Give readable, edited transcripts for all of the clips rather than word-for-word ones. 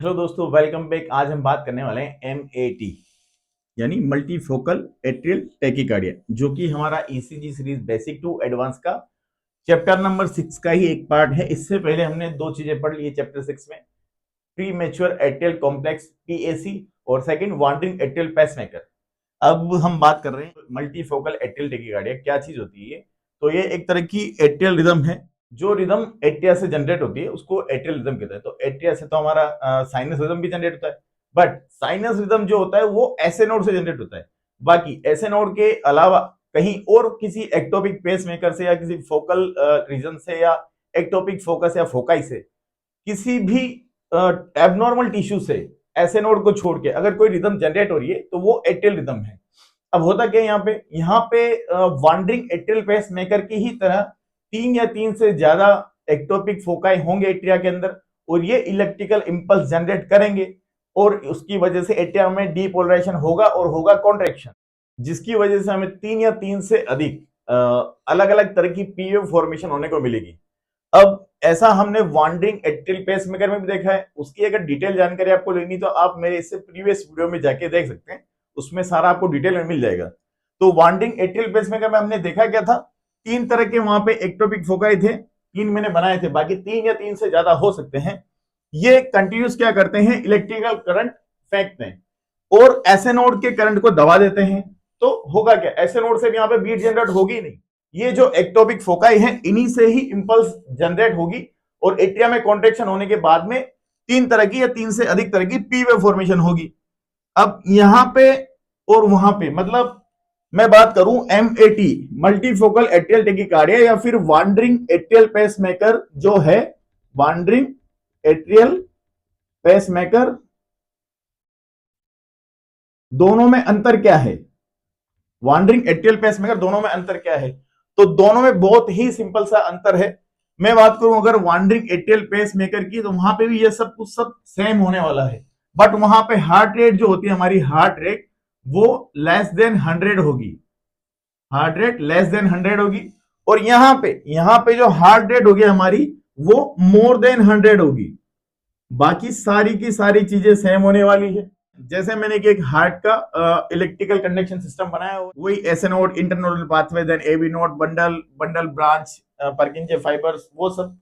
Hello दोस्तों, welcome back. आज हम बात करने वाले हैं MAT यानी मल्टीफोकल एट्रियल टैकीकार्डिया, जो कि हमारा ECG series basic to advance का चैप्टर नंबर 6 का ही एक पार्ट है। इससे पहले हमने दो चीजें पढ़ ली है चैप्टर 6 में, pre mature atrial complex PAC और सेकंड वांडरिंग एट्रियल पेसमेकर। अब हम बात कर रहे हैं मल्टीफोकल एट्रियल टैकीकार्डिया क्या चीज होती है। तो ये एक तरह की एट्रियल रिदम है। जो रिदम एट्रिया से जनरेट होती है उसको एट्रियल रिदम कहते हैं। तो एट्रिया से तो हमारा साइनस रिदम भी जनरेट होता है, बट साइनस रिदम जो होता है वो एसए नोड से जनरेट होता है। बाकी एसए नोड के अलावा कहीं और किसी एक्टोपिक पेसमेकर से या किसी फोकल रीजन से या एक्टोपिक फोकस या फोकाई से किसी भी एबनॉर्मल टिश्यू से एसए नोड को छोड़ के अगर कोई रिदम जनरेट हो रही है तो वो एट्रियल रिदम है। अब होता क्या है यहाँ पे वांडरिंग एट्रियल पेसमेकर की ही तरह 3 से ज्यादा एक्टोपिक फोकाई होंगे एट्रिया के अंदर, और ये इलेक्ट्रिकल इंपल्स जनरेट करेंगे और उसकी वजह से एट्रिया में डीपोलराइजेशन होगा और होगा कॉन्ट्रैक्शन, जिसकी वजह से हमें 3 से अधिक अलग अलग तरह की पीवेव फॉर्मेशन होने को मिलेगी। अब ऐसा हमने वांडरिंग एट्रियल पेसमेकर में भी देखा है। उसकी अगर डिटेल जानकारी आपको लेनी तो आप मेरे इससे प्रीवियस वीडियो में जाके देख सकते हैं, उसमें सारा आपको डिटेल में मिल जाएगा। तो वांडरिंग एट्रियल पेसमेकर में हमने देखा क्या था, 3 तरह के वहां पे एक्टोपिक फोकाई थे, 3 मैंने बनाए थे, बाकी 3 से ज्यादा हो सकते हैं। ये कंटिन्यूस क्या करते हैं, इलेक्ट्रिकल करंट फेंकते हैं और एसए नोड के करंट को दबा देते हैं। तो होगा क्या, एसए नोड से भी यहाँ पे बीट जनरेट होगी नहीं, ये जो एक्टोपिक फोकाई है इन्हीं से ही इंपल्स जनरेट होगी और एट्रिया में कॉन्ट्रैक्शन होने के बाद में 3 तरह की या 3 से अधिक तरह की पी वेव फॉर्मेशन होगी। अब यहां पे और वहां पे, मतलब मैं बात करूं MAT मल्टीफोकल एट्रियल टैकीकार्डिया या फिर वांडरिंग एट्रियल पेसमेकर जो है, वांडरिंग एट्रियल पेसमेकर, दोनों में अंतर क्या है, वांडरिंग एट्रियल पेसमेकर दोनों में अंतर क्या है? तो दोनों में बहुत ही सिंपल सा अंतर है। मैं बात करूं अगर वांडरिंग एट्रियल पेसमेकर की, तो वहां पे भी ये सब कुछ सब सेम होने वाला है, बट वहां पे हार्ट रेट जो होती है हमारी, हार्ट रेट वो लेस देन 100 होगी, हार्ट रेट लेस देन 100 होगी। और यहां पे जो हार्ट रेट होगी हमारी वो मोर देन 100 होगी। बाकी सारी की सारी चीजें सेम होने वाली है। जैसे मैंने एक हार्ट का इलेक्ट्रिकल कंडक्शन सिस्टम बनाया, वही SA node, internodal pathway, then AB node, bundle branch, Purkinje fibres, वो सब,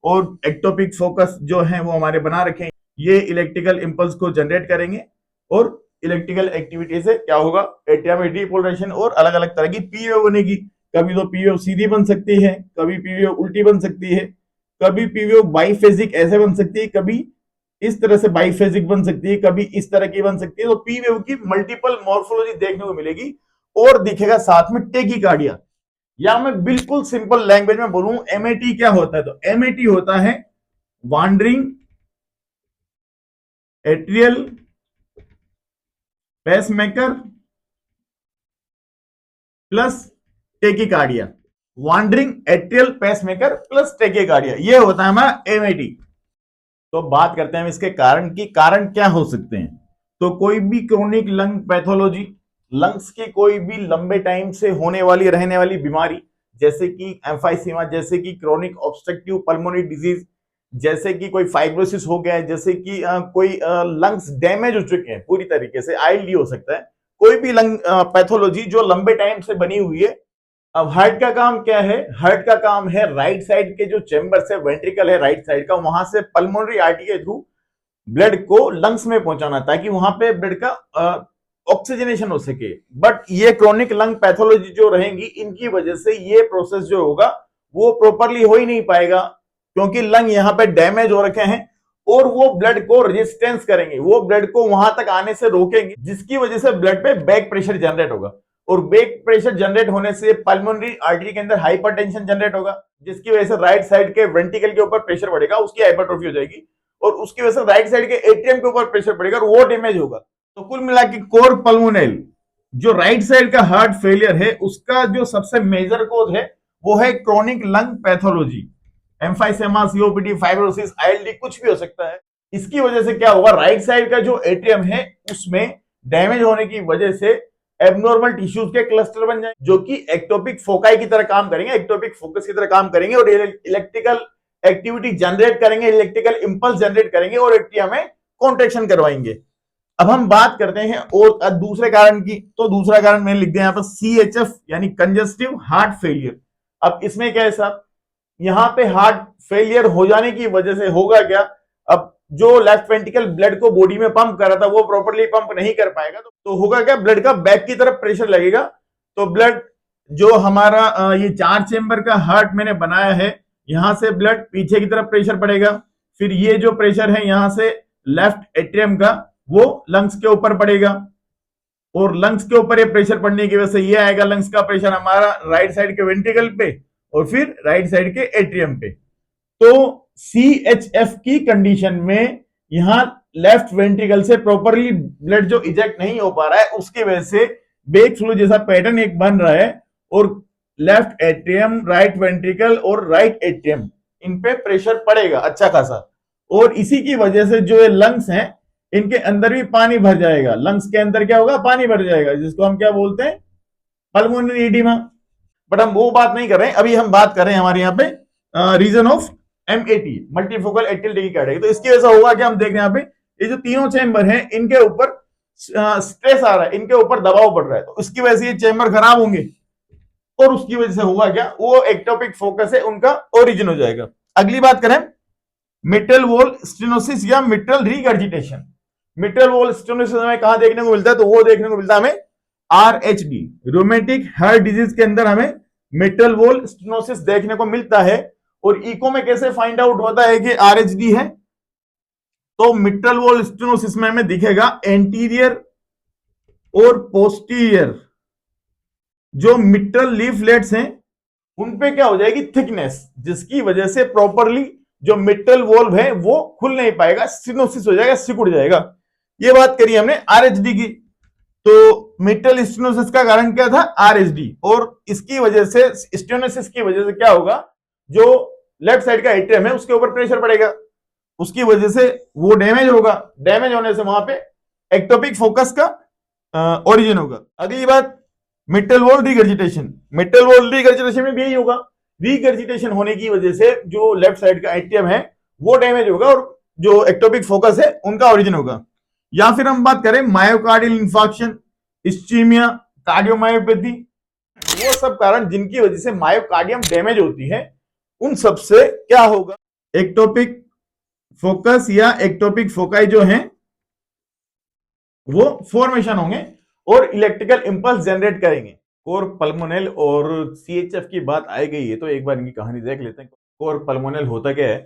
और एक्टोपिक फोकस जो है वो हमारे बना रखे हैं। ये इलेक्ट्रिकल इंपल्स को जनरेट करेंगे और इलेक्ट्रिकल एक्टिविटी से क्या होगा, एट्रिया में डीपोलराइजेशन और अलग अलग तरह की पीवेव बनेगी। कभी तो पीवेव सीधी बन सकती है, कभी पीवेव उल्टी बन सकती है, कभी पीवेव बाइफेजिक ऐसे बन सकती है, कभी इस तरह से बाइफेजिक बन सकती है, कभी इस तरह की बन सकती है। तो पी वेव की मल्टीपल मॉर्फोलॉजी देखने को मिलेगी और दिखेगा साथ में टैकीकार्डिया। या मैं बिल्कुल सिंपल लैंग्वेज में बोलूं MAT क्या होता है, तो MAT होता है wandering atrial pacemaker plus tachycardia, wandering atrial pacemaker plus tachycardia, ये होता है हमारा MAT। तो बात करते हैं इसके कारण की, कारण क्या हो सकते हैं। तो कोई भी क्रोनिक लंग पैथोलॉजी, लंग्स की कोई भी लंबे टाइम से होने वाली रहने वाली बीमारी, जैसे कि एम्फाइसीमा, जैसे कि क्रोनिक ऑब्स्ट्रक्टिव पल्मोनरी डिजीज, जैसे कि कोई फाइब्रोसिस हो गया है, जैसे कि कोई लंग्स डैमेज हो चुके हैं पूरी तरीके से, ILD हो सकता है, कोई भी लंग पैथोलॉजी जो लंबे टाइम से बनी हुई है। अब हार्ट का काम क्या है, हार्ट का काम है राइट साइड के जो चेंबर्स है, वेंट्रिकल है राइट साइड का, वहां से पल्मोनरी आर्टरी के थ्रू ब्लड को लंग्स में पहुंचाना, ताकि वहां पे ब्लड का ऑक्सीजनेशन हो सके। बट ये क्रोनिक लंग पैथोलॉजी जो रहेंगी, इनकी वजह से ये प्रोसेस जो होगा वो प्रॉपरली हो ही नहीं पाएगा, क्योंकि लंग यहाँ पे डैमेज हो रखे हैं और वो ब्लड को रेजिस्टेंस करेंगे, वो ब्लड को वहां तक आने से रोकेंगे, जिसकी वजह से ब्लड पे बैक प्रेशर जनरेट होगा और बैक प्रेशर जनरेट होने से पल्मोनरी आर्टरी के अंदर हाइपरटेंशन जनरेट होगा, जिसकी वजह से राइट साइड के वेंट्रिकल के ऊपर प्रेशर बढ़ेगा, उसकी हाइपरट्रोफी हो जाएगी और उसकी वजह से राइट साइड के एट्रियम के ऊपर प्रेशर बढ़ेगा और वो डैमेज होगा। तो कुल मिला के कोर पल्मोनल जो राइट साइड का हार्ट फेलियर है, उसका जो सबसे मेजर कोज है वो है chronic lung pathology, emphysema, COPD, fibrosis, ILD, कुछ भी हो सकता है। इसकी वजह से क्या होगा, राइट साइड का जो एट्रियम है उसमें डैमेज होने की वजह से एबनॉर्मल टिश्यूज के क्लस्टर बन जाए, जो कि एक्टोपिक फोकाई की तरह काम करेंगे, एक्टोपिक फोकस की तरह काम करेंगे और इलेक्ट्रिकल एक्टिविटी जनरेट करेंगे, इलेक्ट्रिकल इंपल्स जनरेट करेंगे और एट्रिया में कॉन्ट्रेक्शन करवाएंगे। अब हम बात करते हैं और दूसरे कारण की, तो दूसरा कारण मैंने लिख दिया यहाँ पर CHF यानी कंजस्टिव हार्ट फेलियर। अब इसमें क्या है साहब, यहां पे हार्ट फेलियर हो जाने की वजह से होगा क्या, अब जो लेफ्ट वेंट्रिकल ब्लड को बॉडी में पंप कर रहा था वो प्रॉपर्ली पंप नहीं कर पाएगा, तो होगा क्या, ब्लड का बैक की तरफ प्रेशर लगेगा। तो ब्लड जो हमारा ये 4 चेंबर का हार्ट मैंने बनाया है, यहां से ब्लड पीछे की तरफ प्रेशर पड़ेगा, फिर ये जो प्रेशर है यहां से लेफ्ट एट्रियम का वो लंग्स के ऊपर पड़ेगा, और लंग्स के ऊपर ये प्रेशर पड़ने की वजह से ये आएगा लंग्स का प्रेशर हमारा राइट साइड के वेंट्रिकल पे और फिर राइट साइड के एट्रियम पे। तो CHF की कंडीशन में यहां लेफ्ट वेंट्रिकल से प्रॉपरली ब्लड जो इजेक्ट नहीं हो पा रहा है, उसकी वजह से बेक फ्लो जैसा पैटर्न एक बन रहा है, और लेफ्ट एट्रियम, राइट वेंट्रिकल और राइट एट्रियम इन पे प्रेशर पड़ेगा अच्छा खासा, और इसी की वजह से जो ये लंग्स हैं इनके अंदर भी पानी भर जाएगा। लंग्स के अंदर क्या होगा, पानी भर जाएगा, जिसको हम क्या बोलते हैं, पल्मोनरी एडिमा। बट हम वो बात नहीं कर रहे हैं, अभी हम बात कर रहे हैं हमारे यहाँ पे reason of MAT, multifocal atrial tachycardia. तो इसकी वजह से होगा कि हम देख रहे हैं यहाँ पे ये जो तीनों चेंबर हैं इनके ऊपर स्ट्रेस आ रहा है, इनके ऊपर दबाव पड़ रहा है, तो इसकी वजह से ये चेंबर खराब होंगे, और उसकी वजह से होगा क्या, वो एक्टोपिक फोकस है उनका ओरिजिन हो जाएगा। अगली बात करें, मिट्रल वॉल स्टेनोसिस या mitral regurgitation. Mitral valve stenosis हमें कहां देखने को मिलता है, तो वो देखने को मिलता है हमें RHD, रोमेटिक हार्ट डिजीज के अंदर हमें मिट्रल वॉल स्टेनोसिस देखने को मिलता है। और इको में कैसे फाइंड आउट होता है कि RHD है, तो मिट्रल वॉल स्टेनोसिस में हमें दिखेगा एंटीरियर और पोस्टीरियर जो मिट्रल लीफलेट्स हैं उनपे क्या हो जाएगी, थिकनेस, जिसकी वजह से प्रॉपरली जो मिट्रल वॉल्व है वो खुल नहीं पाएगा, स्टेनोसिस हो जाएगा, सिकुड़ जाएगा। ये बात करी हमने RHD की। तो मिट्रल स्टेनोसिस का कारण क्या था, RHD, और इसकी वजह से, स्टेनोसिस की वजह से क्या होगा, जो लेफ्ट साइड का एट्रियम है उसके ऊपर प्रेशर पड़ेगा, उसकी वजह से वो डैमेज होगा, डैमेज होने से वहां पे एक्टोपिक फोकस का ओरिजिन होगा। अगली बात, mitral valve regurgitation. Mitral valve regurgitation में भी यही होगा, रिगर्जिटेशन होने की वजह से जो लेफ्ट साइड का एट्रियम है वो डैमेज होगा और जो एक्टोपिक फोकस है उनका ओरिजिन होगा। या फिर हम बात करें मायोकार्डियल इंफार्क्शन, इस्चीमिया, कार्डियोमायोपैथी, वो सब कारण जिनकी वजह से मायोकार्डियम डैमेज होती है, उन सब से क्या होगा, एक्टोपिक फोकस या एक्टोपिक फोकाई जो हैं वो फॉर्मेशन होंगे और इलेक्ट्रिकल इंपल्स जनरेट करेंगे। कोर पल्मोनल और CHF की बात आई गई है तो एक बार इनकी कहानी देख लेते हैं। कोर पल्मोनल होता क्या है,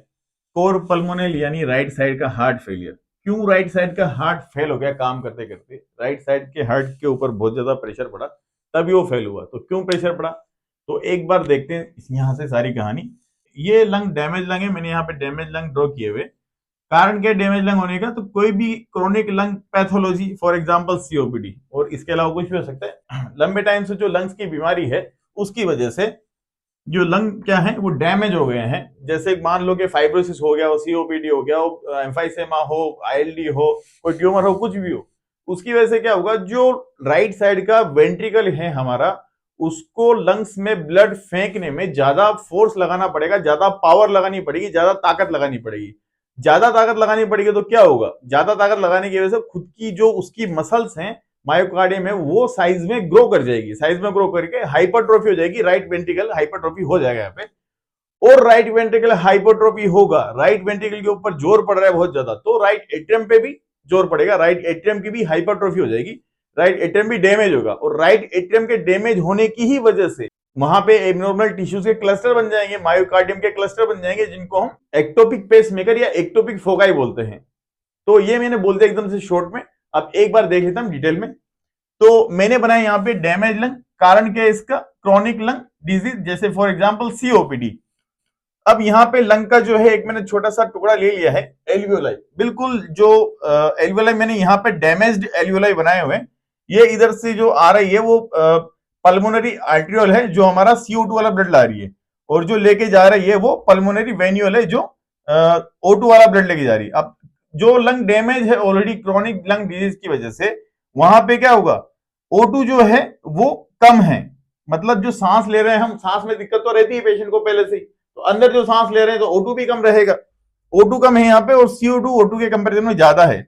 कोर पल्मोनल यानी राइट साइड का हार्ट फेलियर। क्यों राइट साइड का हार्ट फेल हो गया, काम करते करते राइट साइड के हार्ट के ऊपर बहुत ज्यादा प्रेशर पड़ा तभी वो फेल हुआ। तो क्यों प्रेशर पड़ा, तो एक बार देखते हैं यहां से सारी कहानी। ये लंग डैमेज लंग है, मैंने यहाँ पे डैमेज लंग ड्रॉ किए हुए। कारण क्या डैमेज लंग होने का, तो कोई भी chronic lung pathology, for example COPD, और इसके अलावा कुछ भी हो सकता है। लंबे टाइम से जो लंग्स की बीमारी है उसकी वजह से जो लंग क्या है वो डैमेज हो गए हैं। जैसे मान लो कि फाइब्रोसिस हो गया हो, COPD हो गया हो, एम्फाइसेमा हो, ILD हो, कोई ट्यूमर हो, कुछ भी हो, उसकी वजह से क्या होगा, जो राइट साइड का वेंट्रिकल है हमारा, उसको लंग्स में ब्लड फेंकने में ज्यादा फोर्स लगाना पड़ेगा, ज्यादा पावर लगानी पड़ेगी, ज्यादा ताकत लगानी पड़ेगी। ज्यादा ताकत लगानी पड़ेगी तो क्या होगा, ज्यादा ताकत लगाने की वजह से खुद की जो उसकी मसल्स हैं मायोकार्डियम में वो साइज में ग्रो कर जाएगी, साइज में ग्रो करके हाइपरट्रोफी हो जाएगी, राइट वेंट्रिकल हाइपरट्रोफी हो जाएगा यहाँ पे। और राइट वेंट्रिकल हाइपरट्रोफी होगा, राइट वेंट्रिकल के ऊपर जोर पड़ रहा है बहुत ज्यादा, तो राइट एट्रियम पे भी जोर पड़ेगा, राइट एट्रियम की भी हाइपरट्रोफी हो जाएगी, राइट एट्रियम भी डैमेज होगा। और राइट एट्रियम के डैमेज होने की ही वजह से वहां पे एब्नॉर्मल टिश्यूज के क्लस्टर बन जाएंगे, मायोकार्डियम के क्लस्टर बन जाएंगे, जिनको हम एक्टोपिक पेसमेकर या एक्टोपिक फोकाई बोलते हैं। तो ये मैंने बोल दिया एकदम से शॉर्ट में। अब एक बार देख लेता हूं डिटेल में। तो मैंने बनाया यहाँ पे डैमेज लंग, कारण क्या है इसका, क्रोनिक लंग डिजीज, जैसे फॉर एग्जांपल COPD। अब यहाँ पे लंग का जो है एक मैंने छोटा सा टुकड़ा ले लिया है, एल्वियोलाई, बिल्कुल जो एल्वियोलाई मैंने यहाँ पे डैमेज्ड एल्वियोलाई बनाए हुए हैं। ये इधर से जो आ रही है वो पल्मोनरी आर्ट्रियोल है जो हमारा CO2 वाला ब्लड ला रही है, और जो लेके जा रही है वो पल्मोनरी वेन्यूल है जो O2 वाला ब्लड लेके जा रही है। अब जो लंग डैमेज है ऑलरेडी क्रोनिक लंग डिजीज की वजह से, वहां पे क्या होगा, O2 जो है वो कम है, मतलब जो सांस ले रहे हैं हम, सांस में दिक्कत तो रहती है पेशेंट को पहले से ही, तो अंदर जो सांस ले रहे हैं तो O2 भी कम रहेगा। O2 कम है यहाँ पे और CO2 O2 के कंपेरिजन में ज्यादा है।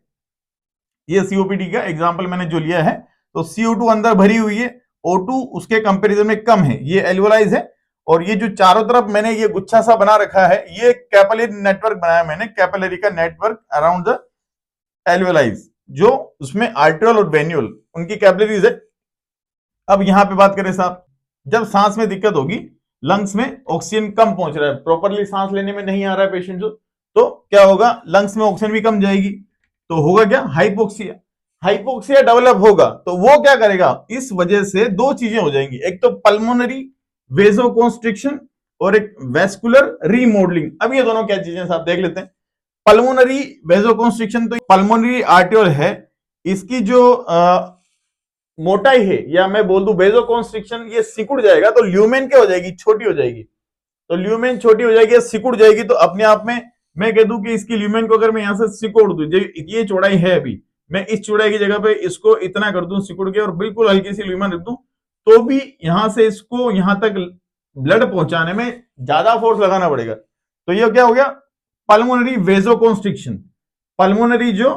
ये COPD का एग्जाम्पल मैंने जो लिया है, तो CO2 अंदर भरी हुई है, O2 उसके कंपेरिजन में कम है, ये एल्वोलाइज है। और ये जो चारों तरफ मैंने ये गुच्छा सा बना रखा है, ये कैपिलरी नेटवर्क बनाया मैंने, कैपिलरी का नेटवर्क अराउंड द एल्वोलाइज, जो उसमें आर्ट्रियोल और वेन्यूल उनकी कैपिलरीज है। अब यहां पे बात करें साहब, जब सांस में दिक्कत होगी, लंग्स में ऑक्सीजन कम पहुंच रहा है, प्रॉपरली सांस लेने में नहीं आ रहा है पेशेंट को, तो क्या होगा, लंग्स में ऑक्सीजन भी कम जाएगी, तो होगा क्या, हाइपोक्सिया। हाइपोक्सिया डेवलप होगा, तो वो क्या करेगा, इस वजह से दो चीजें हो जाएंगी, एक तो पल्मोनरी वेजोकॉन्स्ट्रिक्शन और एक वेस्कुलर रीमॉडलिंग। अब ये दोनों क्या चीजें साहब देख लेते हैं। पल्मोनरी वेजोकॉन्स्ट्रिक्शन, तो पल्मोनरी आर्टियोल है, इसकी जो मोटाई है, या मैं बोल दूं वेजोकॉन्स्ट्रिक्शन, ये सिकुड़ जाएगा तो ल्यूमेन क्या हो जाएगी, छोटी हो जाएगी। तो ल्यूमेन छोटी हो जाएगी, सिकुड़ जाएगी, तो अपने आप में मैं कह दूं कि इसकी ल्यूमेन को अगर मैं यहां से सिकोड़ दूं, ये चौड़ाई है अभी, मैं इस चौड़ाई की जगह पे इसको इतना कर दूं सिकुड़ के, और बिल्कुल हल्की सी ल्यूमेन रख दूं, तो भी यहां से इसको यहां तक ब्लड पहुंचाने में ज्यादा फोर्स लगाना पड़ेगा। तो ये क्या हो गया, पल्मोनरी वेजोकॉन्स्ट्रिक्शन। पल्मोनरी जो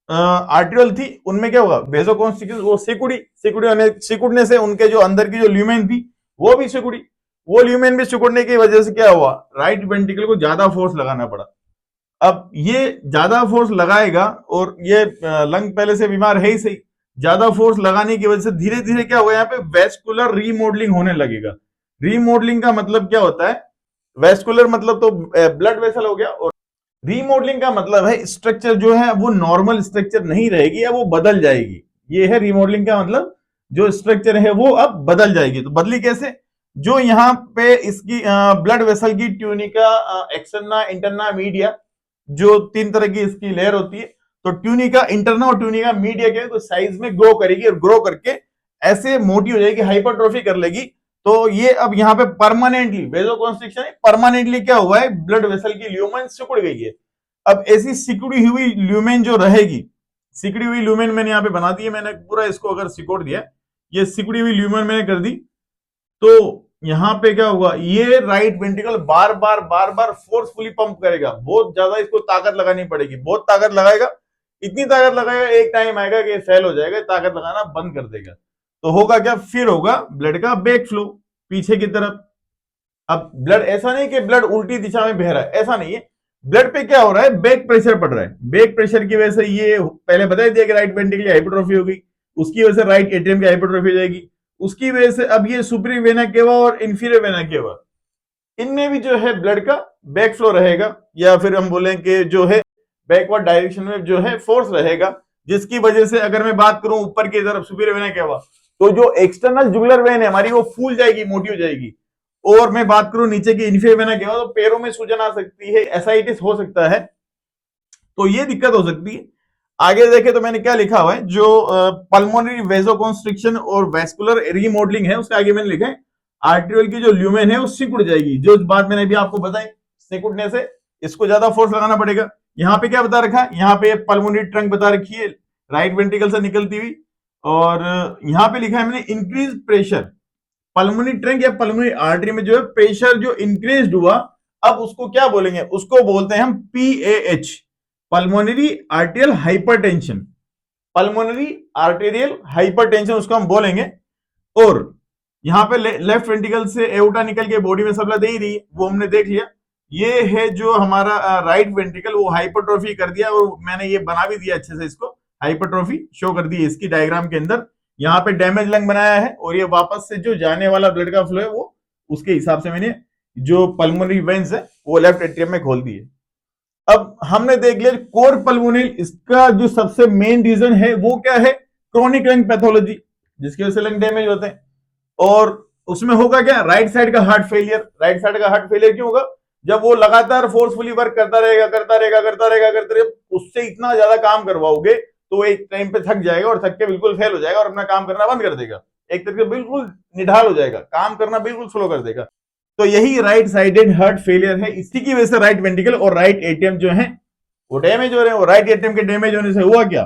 आर्टियोल थी उनमें क्या होगा, वेजोकॉन्स्ट्रिक्शन, वो सिकुड़ने से उनके जो अंदर की जो ल्यूमेन थी वो भी सिकुड़ी, वो ल्यूमेन भी सिकुड़ने की वजह से क्या हुआ, राइट वेंट्रिकल को ज्यादा फोर्स लगाना पड़ा। अब ये ज्यादा फोर्स लगाएगा, और ये लंग पहले से बीमार है ही सही, ज्यादा फोर्स लगाने की वजह से धीरे धीरे क्या होगा, यहाँ पे वेस्कुलर रीमॉडलिंग होने लगेगा। रीमॉडलिंग का मतलब क्या होता है, वेस्कुलर मतलब तो ब्लड वेसल हो गया, और रीमॉडलिंग का मतलब है स्ट्रक्चर जो है वो नॉर्मल स्ट्रक्चर नहीं रहेगी, या वो बदल जाएगी। ये है रीमॉडलिंग का मतलब, जो स्ट्रक्चर है वो अब बदल जाएगी। तो बदली कैसे, जो यहाँ पे इसकी ब्लड वेसल की ट्यूनिका, एक्सटर्ना, इंटरना, मीडिया, जो तीन तरह की इसकी लेयर होती है, तो ट्यूनिका इंटरना और ट्यूनिका मीडिया के तो साइज में ग्रो करेगी, और ग्रो करके ऐसे मोटी हो जाएगी, हाइपरट्रोफी कर लेगी। तो ये अब यहाँ पे परमानेंटली वेजोकॉन्स्ट्रिक्शन, परमानेंटली क्या हुआ है, ब्लड वेसल की ल्यूमेन सिकुड़ गई है। अब ऐसी सिकुड़ी हुई ल्यूमेन जो रहेगी, सिकुड़ी हुई ल्यूमेन मैंने यहाँ पे बना दी है, मैंने पूरा इसको अगर सिकोड़ दिया, ये सिकुड़ी हुई ल्यूमेन मैंने कर दी, तो यहां पे क्या होगा, ये राइट वेंट्रिकल बार बार फोर्सफुली पंप करेगा, बहुत ज्यादा इसको ताकत लगानी पड़ेगी, बहुत ताकत लगाएगा, इतनी ताकत लगाएगा, एक टाइम आएगा कि फेल हो जाएगा, ताकत लगाना बंद कर देगा। तो होगा क्या, फिर होगा ब्लड का बैक फ्लो पीछे की तरफ। अब ब्लड ऐसा नहीं कि ब्लड उल्टी दिशा में बह रहा है, ऐसा नहीं है, ब्लड पे क्या हो रहा है, बैक प्रेशर पड़ रहा है, बैक प्रेशर की वजह से ये पहले बता दिया कि राइट वेंट्रिकल की हाइपरट्रोफी होगी, उसकी वजह से राइट एट्रियम की हाइपरट्रोफी हो जाएगी, उसकी वजह से अब ये सुपीरियर वेना केवा और इंफीरियर वेना केवा, इनमें भी जो है ब्लड का बैक फ्लो रहेगा, या फिर हम बोलें कि जो है बैकवर्ड डायरेक्शन में जो है फोर्स रहेगा, जिसकी वजह से अगर मैं बात करूं ऊपर की तरफ सुपीरियर वेना केवा, तो जो एक्सटर्नल जुगुलर वेन है हमारी वो फूल जाएगी, मोटी हो जाएगी। और मैं बात करूं नीचे की इन्फीरियर वेना केवा, तो पैरों में सूजन आ सकती है, एसाइटिस हो सकता है, तो ये दिक्कत हो सकती है। आगे देखे तो मैंने क्या लिखा हुआ है, जो पल्मोनरी वेजोकॉन्स्ट्रिक्शन और वेस्कुलर रीमॉडलिंग है, उसके आगे मैंने लिखा है आर्टेरियल की जो ल्यूमेन है वो सिकुड़ जाएगी, जो बात मैंने भी आपको बताई, सिकुड़ने से इसको ज्यादा फोर्स लगाना पड़ेगा। यहाँ पे क्या बता रखा है, यहाँ पे पल्मोनरी ट्रंक बता रखी है राइट वेंट्रिकल से निकलती हुई, और यहाँ पे लिखा है मैंने इंक्रीज प्रेशर, पल्मोनरी ट्रंक या पल्मोनरी आर्टरी में जो है प्रेशर जो इंक्रीज हुआ, अब उसको क्या बोलेंगे, उसको बोलते हैं हम PAH, pulmonary arterial hypertension, pulmonary arterial hypertension उसको हम बोलेंगे। और यहाँ पे लेफ्ट वेंट्रिकल से एओर्टा निकल के बॉडी में सप्लाई दे ही रही है, वो हमने देख लिया। ये है जो हमारा राइट वेंट्रिकल, वो हाइपरट्रोफी कर दिया, और मैंने ये बना भी दिया अच्छे से, इसको हाइपरट्रोफी शो कर दी है इसकी डायग्राम के अंदर। यहाँ पे डैमेज लंग बनाया है, और ये वापस से जो जाने वाला ब्लड का फ्लो है वो उसके हिसाब से मैंने जो पल्मोनरी वेन्स है वो लेफ्ट एट्रियम में खोल दिए। अब हमने देख लिया कोर पल्मोनरी, इसका जो सबसे मेन रीजन है वो क्या है, क्रोनिक लंग पैथोलॉजी, जिसकी वजह से लंग डैमेज होते हैं। और उसमें होगा क्या, राइट साइड का हार्ट फेलियर। राइट साइड का हार्ट फेलियर क्यों होगा, जब वो लगातार फोर्सफुली वर्क करता रहेगा, उससे इतना ज्यादा काम करवाओगे तो एक टाइम पे थक जाएगा, और थक के बिल्कुल फेल हो जाएगा, और अपना काम करना बंद कर देगा, एक तरीके बिल्कुल निढाल हो जाएगा, काम करना बिल्कुल स्लो कर देगा। तो यही राइट साइडेड हार्ट फेलियर है, इसी की वजह से राइट वेंट्रिकल और राइट एट्रियम जो है वो डैमेज हो रहे हैं। और राइट एट्रियम के डैमेज होने से हुआ क्या,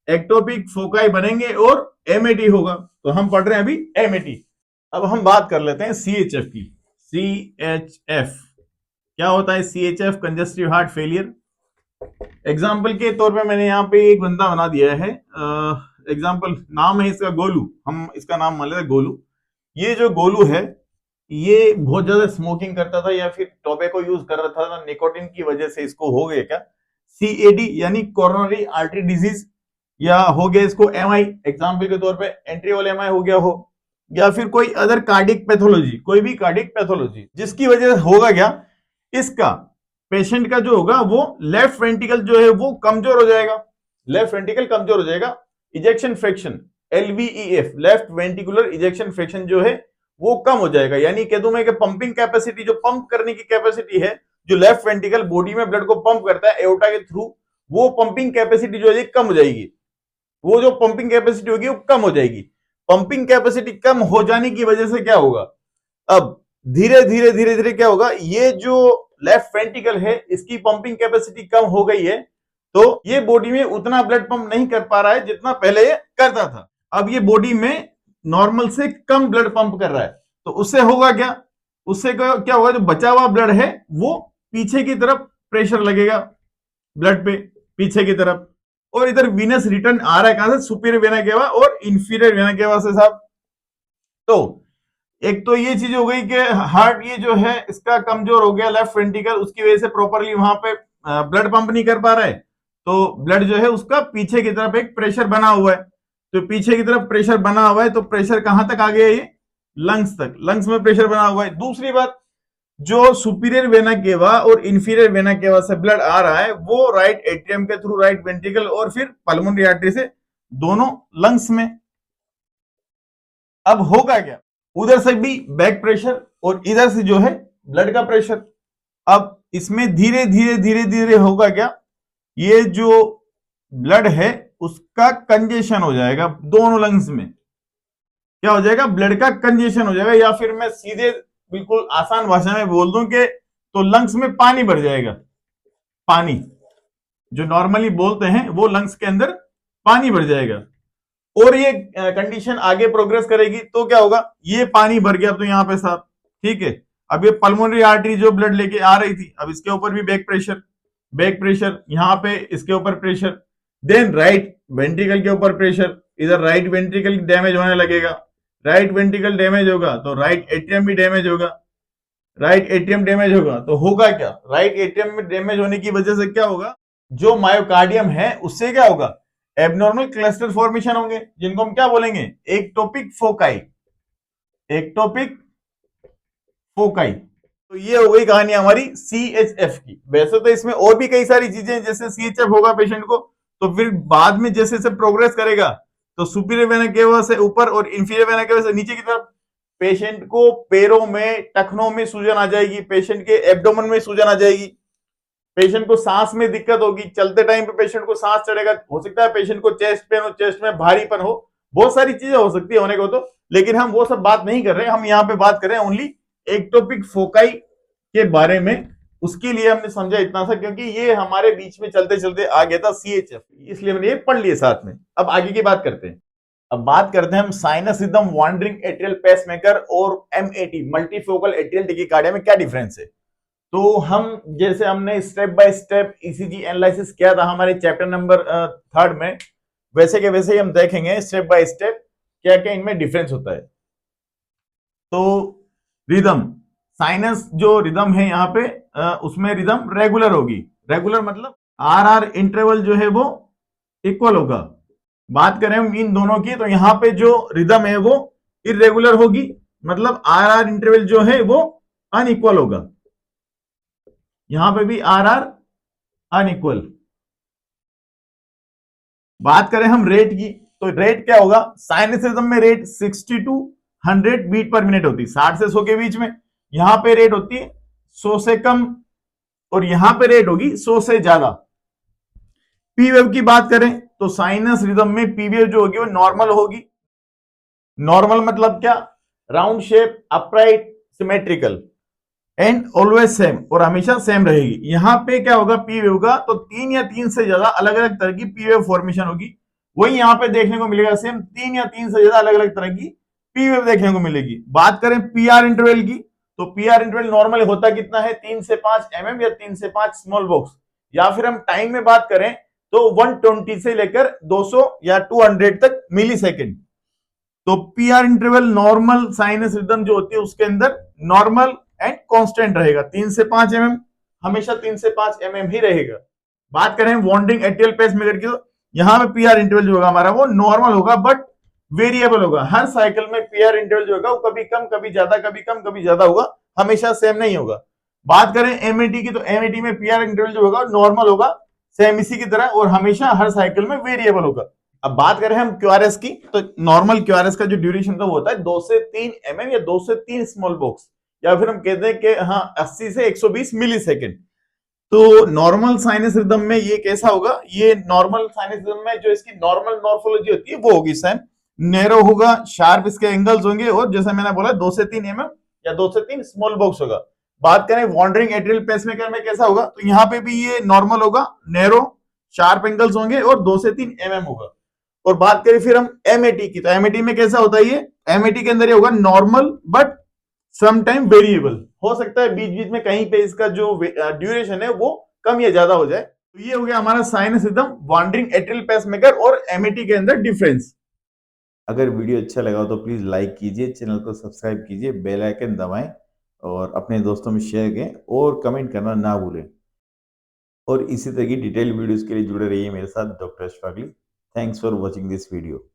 एक्टोपिक फोकाई बनेंगे और MAT होगा। तो हम पढ़ रहे हैं अभी MAT। अब हम बात कर लेते हैं CHF की। CHF क्या होता है, CHF congestive heart failure, example के तौर पे मैंने यहाँ पे एक बंदा बना दिया है। एग्जाम्पल नाम है इसका गोलू, हम इसका नाम मान लेते हैं गोलू। ये जो गोलू है ये बहुत ज्यादा स्मोकिंग करता था या फिर टोबैको यूज कर रहा था, निकोटिन की वजह से इसको हो गया क्या सीएडी यानी कोरोनरी आर्टरी डिजीज, या हो गया इसको एमआई, एग्जाम्पल के तौर पे एंट्रियोल एमआई हो गया हो, या फिर कोई अदर कार्डिक पैथोलॉजी, कोई भी कार्डिक पैथोलॉजी जिसकी वजह से होगा क्या, इसका पेशेंट का जो होगा वो लेफ्ट वेंट्रिकल जो है वो कमजोर हो जाएगा, लेफ्ट वेंट्रिकल कमजोर हो जाएगा। Ejection fraction LVEF left ventricular ejection fraction जो है वो कम हो जाएगा, यानी कह दूं मैं कि पंपिंग कैपेसिटी, जो पंप करने की कैपेसिटी है, जो लेफ्ट वेंट्रिकल बॉडी में ब्लड को पंप करता है एओर्टा के थ्रू, वो पंपिंग कैपेसिटी जो है कम हो जाएगी। वो जो पंपिंग कैपेसिटी होगी वो कम हो जाएगी। पंपिंग कैपेसिटी कम हो जाने की वजह से क्या होगा, अब धीरे धीरे धीरे धीरे क्या होगा, ये जो लेफ्ट वेंट्रिकल है इसकी पंपिंग कैपेसिटी कम हो गई है, तो ये बॉडी में उतना ब्लड पंप नहीं कर पा रहा है जितना पहले ये करता था। अब ये बॉडी में नॉर्मल से कम ब्लड पंप कर रहा है, तो उससे होगा क्या, उससे क्या होगा, जो बचा हुआ ब्लड है वो पीछे की तरफ प्रेशर लगेगा ब्लड पे, पीछे की तरफ। और इधर वीनस रिटर्न आ रहा है कहां से, सुपीरियर वेना केवा और इंफीरियर वेना केवा से साहब। तो एक तो ये चीज हो गई कि हार्ट ये जो है इसका कमजोर हो गया लेफ्ट वेंट्रिकल, उसकी वजह से प्रॉपरली वहां पे ब्लड पंप नहीं कर पा रहा है, तो ब्लड जो है उसका पीछे की तरफ एक प्रेशर बना हुआ है, तो पीछे की तरफ प्रेशर बना हुआ है, तो प्रेशर कहां तक आ गया, ये लंग्स तक, लंग्स में प्रेशर बना हुआ है। दूसरी बात, जो सुपीरियर वेना केवा और इंफीरियर वेना केवा से ब्लड आ रहा है वो राइट एट्रियम के थ्रू राइट वेंट्रिकल और फिर पल्मोनरी आर्टरी से दोनों लंग्स में। अब होगा क्या, उधर से भी बैक प्रेशर और इधर से जो है ब्लड का प्रेशर। अब इसमें धीरे धीरे धीरे धीरे होगा क्या, ये जो ब्लड है उसका कंजेशन हो जाएगा दोनों लंग्स में, क्या हो जाएगा, ब्लड का कंजेशन हो जाएगा, या फिर मैं सीधे बिल्कुल आसान भाषा में बोल दूं कि तो लंग्स में पानी भर जाएगा, पानी जो नॉर्मली बोलते हैं वो लंग्स के अंदर पानी भर जाएगा। और ये कंडीशन आगे प्रोग्रेस करेगी तो क्या होगा, ये पानी भर गया तो यहाँ पे साहब, ठीक है, अब ये पल्मोनरी आर्टरी जो ब्लड लेके आ रही थी, अब इसके ऊपर भी बैक प्रेशर यहाँ पे इसके ऊपर प्रेशर, देन राइट वेंट्रिकल के ऊपर प्रेशर, इधर राइट वेंट्रिकल डैमेज होने लगेगा, राइट वेंट्रिकल डैमेज होगा तो राइट एट्रियम भी डैमेज होगा, राइट एट्रियम डैमेज होगा तो होगा क्या, राइट एट्रियम में डैमेज होने की वजह से क्या होगा, जो मायोकार्डियम है उससे क्या होगा, एबनॉर्मल क्लस्टर फॉर्मेशन होंगे, जिनको हम क्या बोलेंगे, एक्टोपिक फोकाई, एक्टोपिक फोकाई। तो ये हो गई कहानी हमारी सीएचएफ की। वैसे तो इसमें और भी कई सारी चीजें, जैसे सीएचएफ होगा पेशेंट को तो फिर बाद में जैसे जैसे प्रोग्रेस करेगा तो सुपीरियर वेना केवा से ऊपर और इंफीरियर वेना केवा से नीचे की तरफ पेशेंट को पैरों में, टखनों में सूजन आ जाएगी, पेशेंट के एब्डोमेन में सूजन आ जाएगी, पेशेंट को सांस में दिक्कत होगी, चलते टाइम पे पेशेंट को सांस चढ़ेगा, हो सकता है पेशेंट को चेस्ट पेन हो, चेस्ट में भारीपन हो, बहुत सारी चीजें हो सकती है होने को तो, लेकिन हम वो सब बात नहीं कर रहे, हम यहाँ पे बात कर रहे हैं ओनली एक्टोपिक फोकाई के बारे में। उसके लिए हमने समझा इतना सा क्योंकि ये हमारे बीच में चलते चलते आ गया था सीएचएफ, इसलिए मैंने ये पढ़ लिए साथ में। अब आगे की बात करते हैं, अब बात करते हैं हम sinus rhythm wandering atrial pacemaker और एमएटी मल्टीफोकल एट्रियल टैकीकार्डिया में क्या डिफरेंस है। तो हम जैसे हमने step by step ECG analysis किया था हमारे चैप्टर नंबर 3 में, वैसे के वैसे ही हम देखेंगे स्टेप बाय स्टेप क्या क्या इनमें डिफरेंस होता है। तो रिदम, साइनस जो रिदम है यहाँ पे उसमें रिदम रेगुलर होगी, रेगुलर मतलब आर इंटरवल जो है वो इक्वल होगा। बात करें हम इन दोनों की तो यहाँ पे जो रिदम है वो इरेगुलर होगी, मतलब आर इंटरवल जो है वो अनइक्वल होगा, यहां पे भी आर अनइक्वल। बात करें हम रेट की तो रेट क्या होगा, साइनस रिदम में rate 60 to 100 beat per minute होती है, 60 से 100 के बीच में। यहां पे रेट होती है 100 से कम और यहां पे रेट होगी 100 से ज्यादा। पी वेव की बात करें तो साइनस रिदम में पी वेव जो होगी वो नॉर्मल होगी। नॉर्मल मतलब क्या, round shape, upright, symmetrical and always same, और हमेशा सेम रहेगी। यहां पे क्या होगा पी वेव का, तो 3 या 3 से ज्यादा अलग अलग तरह की पी वेव फॉर्मेशन होगी। वही यहां पे देखने को मिलेगा सेम 3 या 3 से ज्यादा अलग अलग तरह की पी वेव देखने को मिलेगी। बात करें पीआर इंटरवल की तो पीआर इंटरवल नॉर्मल होता कितना है, 3 से 5 mm या 3 से 5 स्मॉल बॉक्स, या फिर हम टाइम में बात करें तो 120 से लेकर 200 या 200 तक मिली सेकेंड। तो PR interval normal sinus rhythm जो होती है उसके अंदर नॉर्मल एंड कांस्टेंट रहेगा, 3 से 5 mm, हमेशा 3 से 5 mm ही रहेगा। बात करें वॉन्डिंग एट्रियल पेसमेकर की, तो यहां पे पीआर इंटरवल जो होगा हमारा वो नॉर्मल होगा बट वेरिएबल होगा। हर साइकिल में पीआर इंटरवल जो होगा वो कभी कम कभी ज्यादा, कभी कम कभी ज्यादा होगा, हमेशा सेम नहीं होगा। बात करें एमएटी की, तो एमएटी में पीआर इंटरवल जो होगा नॉर्मल होगा सेम इसी की तरह, और हमेशा हर साइकिल में वेरिएबल होगा। अब बात करें हम क्यूआरएस की, तो नॉर्मल क्यूआरएस का जो ड्यूरेशन का होता है 2 से 3 mm या 2 से 3 स्मॉल बॉक्स, या फिर हम कहते हैं कि हाँ 80 से 120 मिली सेकेंड। तो नॉर्मल साइनस रिदम में ये कैसा होगा, ये नॉर्मल साइनस रिदम में जो इसकी नॉर्मल मॉर्फोलॉजी होती है वो होगी सेम, नैरो होगा, शार्प इसके एंगल्स होंगे, और जैसा मैंने बोला 2 से 3 mm या 2 से 3 स्मॉल बॉक्स होगा। बात करें वॉन्डरिंग एट्रियल पेसमेकर में कैसा होगा, तो यहाँ पे भी ये नॉर्मल होगा, नैरो, शार्प एंगल्स होंगे और 2 से 3 mm होगा। और बात करें फिर हम एमएटी की, तो एमएटी में कैसा होता है, ये एमएटी के अंदर ये होगा normal but some time variable, हो सकता है बीच बीच में कहीं पे इसका जो ड्यूरेशन है वो कम या ज्यादा हो जाए। तो ये हो गया हमारा sinus rhythm, wandering atrial pacemaker और एमएटी के अंदर डिफरेंस। अगर वीडियो अच्छा लगा हो तो प्लीज लाइक कीजिए, चैनल को सब्सक्राइब कीजिए, बेल आइकन दबाएं और अपने दोस्तों में शेयर करें और कमेंट करना ना भूलें। और इसी तरह की डिटेल वीडियोस के लिए जुड़े रहिए मेरे साथ doctor Ashfaq Ali. Thanks for watching this video.